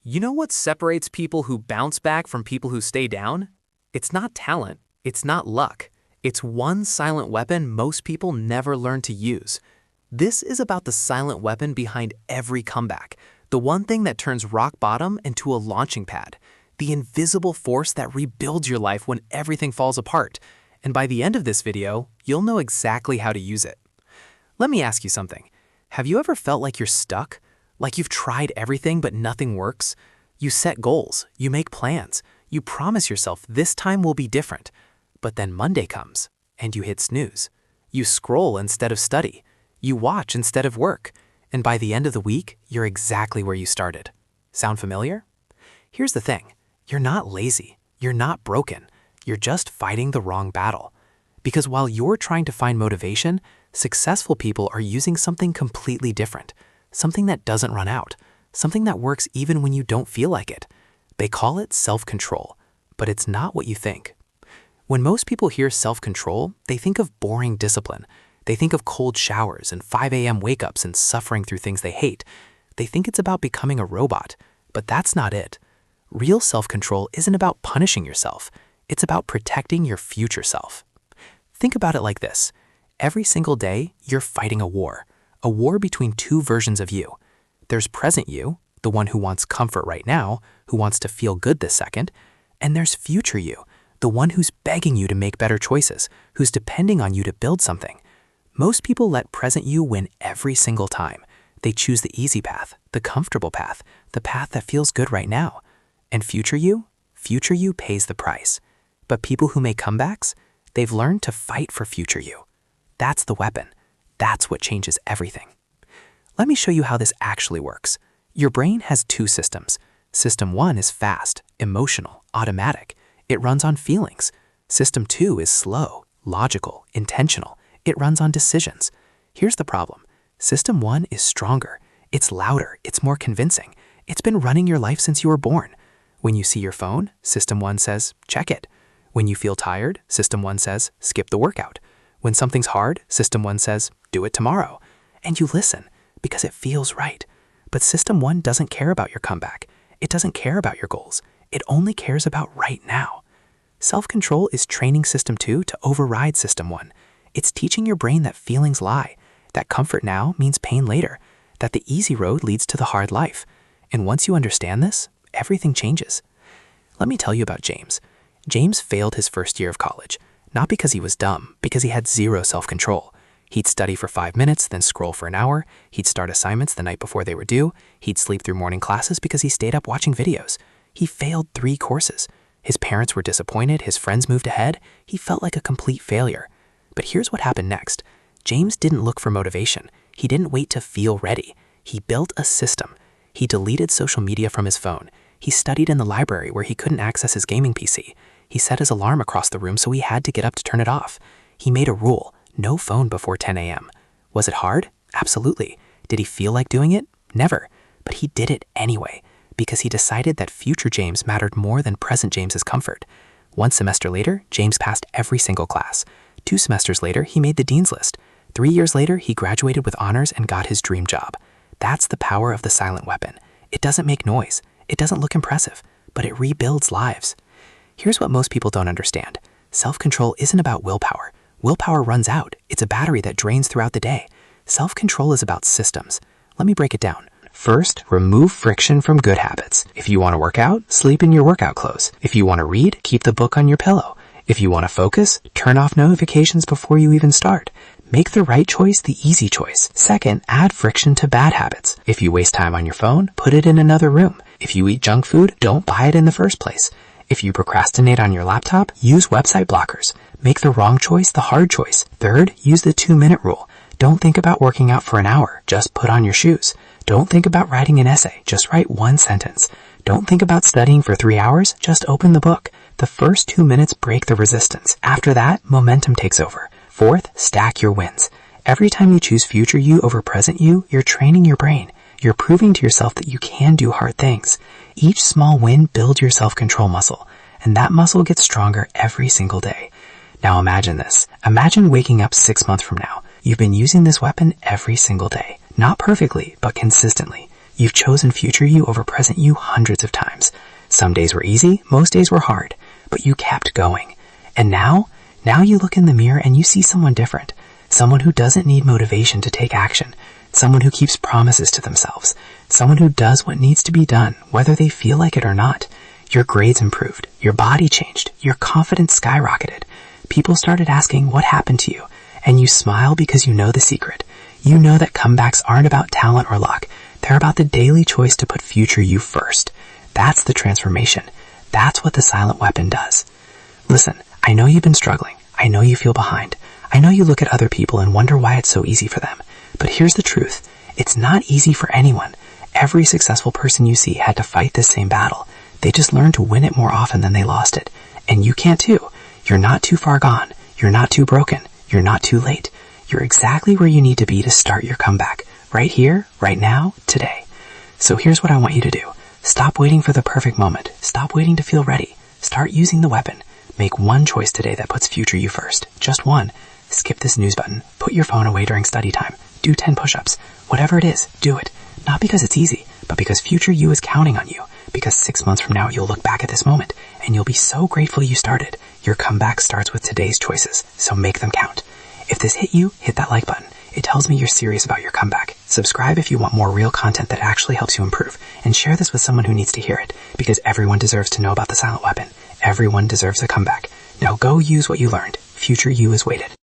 You know what separates people who bounce back from people who stay down? It's not talent. It's not luck. It's one silent weapon most people never learn to use. This is about the silent weapon behind every comeback, the one thing that turns rock bottom into a launching pad, the invisible force that rebuilds your life when everything falls apart. And by the end of this video, you'll know exactly how to use it. Let me ask you something. Have you ever felt like you're stuck? Like you've tried everything but nothing works? You set goals, you make plans, you promise yourself this time will be different. But then Monday comes, and you hit snooze. You scroll instead of study. You watch instead of work. And by the end of the week, you're exactly where you started. Sound familiar? Here's the thing. You're not lazy. You're not broken. You're just fighting the wrong battle. Because while you're trying to find motivation, successful people are using something completely different. Something that doesn't run out. Something that works even when you don't feel like it. They call it self-control, but it's not what you think. When most people hear self-control, they think of boring discipline. They think of cold showers and 5 a.m. wake-ups and suffering through things they hate. They think it's about becoming a robot, but that's not it. Real self-control isn't about punishing yourself. It's about protecting your future self. Think about it like this. Every single day, you're fighting a war between two versions of you. There's present you, the one who wants comfort right now, who wants to feel good this second, and there's future you, the one who's begging you to make better choices, who's depending on you to build something. Most people let present you win every single time. They choose the easy path, the comfortable path, the path that feels good right now. And future you pays the price. But people who make comebacks, they've learned to fight for future you. That's the weapon. That's what changes everything. Let me show you how this actually works. Your brain has two systems. System 1 is fast, emotional, automatic. It runs on feelings. System 2 is slow, logical, intentional. It runs on decisions. Here's the problem. System 1 is stronger. It's louder. It's more convincing. It's been running your life since you were born. When you see your phone, System 1 says, check it. When you feel tired, System 1 says, skip the workout. When something's hard, System 1 says, do it tomorrow. And you listen because it feels right. But System 1 doesn't care about your comeback. It doesn't care about your goals. It only cares about right now. Self-control is training System 2 to override System 1. It's teaching your brain that feelings lie, that comfort now means pain later, that the easy road leads to the hard life. And once you understand this, everything changes. Let me tell you about James. James failed his first year of college. Not because he was dumb, because he had zero self-control. He'd study for 5 minutes, then scroll for an hour. He'd start assignments the night before they were due. He'd sleep through morning classes because he stayed up watching videos. He failed 3 courses. His parents were disappointed. His friends moved ahead. He felt like a complete failure. But here's what happened next. James didn't look for motivation. He didn't wait to feel ready. He built a system. He deleted social media from his phone. He studied in the library where he couldn't access his gaming PC. He set his alarm across the room so he had to get up to turn it off. He made a rule, no phone before 10 a.m. Was it hard? Absolutely. Did he feel like doing it? Never. But he did it anyway, because he decided that future James mattered more than present James's comfort. 1 semester later, James passed every single class. 2 semesters later, he made the dean's list. 3 years later, he graduated with honors and got his dream job. That's the power of the silent weapon. It doesn't make noise. It doesn't look impressive, but it rebuilds lives. Here's what most people don't understand. Self-control isn't about willpower. Willpower runs out. It's a battery that drains throughout the day. Self-control is about systems. Let me break it down. First, remove friction from good habits. If you want to work out, sleep in your workout clothes. If you want to read, keep the book on your pillow. If you want to focus, turn off notifications before you even start. Make the right choice the easy choice. Second, add friction to bad habits. If you waste time on your phone, put it in another room. If you eat junk food, don't buy it in the first place. If you procrastinate on your laptop, use website blockers. Make the wrong choice the hard choice. Third, use the 2-minute rule. Don't think about working out for an hour. Just put on your shoes. Don't think about writing an essay. Just write 1 sentence. Don't think about studying for 3 hours. Just open the book. The first 2 minutes break the resistance. After that, momentum takes over. Fourth, stack your wins. Every time you choose future you over present you, you're training your brain. You're proving to yourself that you can do hard things. Each small win builds your self-control muscle, and that muscle gets stronger every single day. Now imagine this. Imagine waking up 6 months from now. You've been using this weapon every single day. Not perfectly, but consistently. You've chosen future you over present you hundreds of times. Some days were easy, most days were hard, but you kept going. And now you look in the mirror and you see someone different. Someone who doesn't need motivation to take action. Someone who keeps promises to themselves. Someone who does what needs to be done, whether they feel like it or not. Your grades improved. Your body changed. Your confidence skyrocketed. People started asking what happened to you, and you smile because you know the secret. You know that comebacks aren't about talent or luck. They're about the daily choice to put future you first. That's the transformation. That's what the silent weapon does. Listen, I know you've been struggling. I know you feel behind. I know you look at other people and wonder why it's so easy for them. But here's the truth. It's not easy for anyone. Every successful person you see had to fight this same battle. They just learned to win it more often than they lost it. And you can too. You're not too far gone. You're not too broken. You're not too late. You're exactly where you need to be to start your comeback. Right here, right now, today. So here's what I want you to do. Stop waiting for the perfect moment. Stop waiting to feel ready. Start using the weapon. Make one choice today that puts future you first. Just one. Skip this snooze button. Put your phone away during study time. Do 10 push-ups. Whatever it is, do it. Not because it's easy, but because future you is counting on you. Because 6 months from now, you'll look back at this moment, and you'll be so grateful you started. Your comeback starts with today's choices, so make them count. If this hit you, hit that like button. It tells me you're serious about your comeback. Subscribe if you want more real content that actually helps you improve. And share this with someone who needs to hear it. Because everyone deserves to know about the silent weapon. Everyone deserves a comeback. Now go use what you learned. Future you is waited.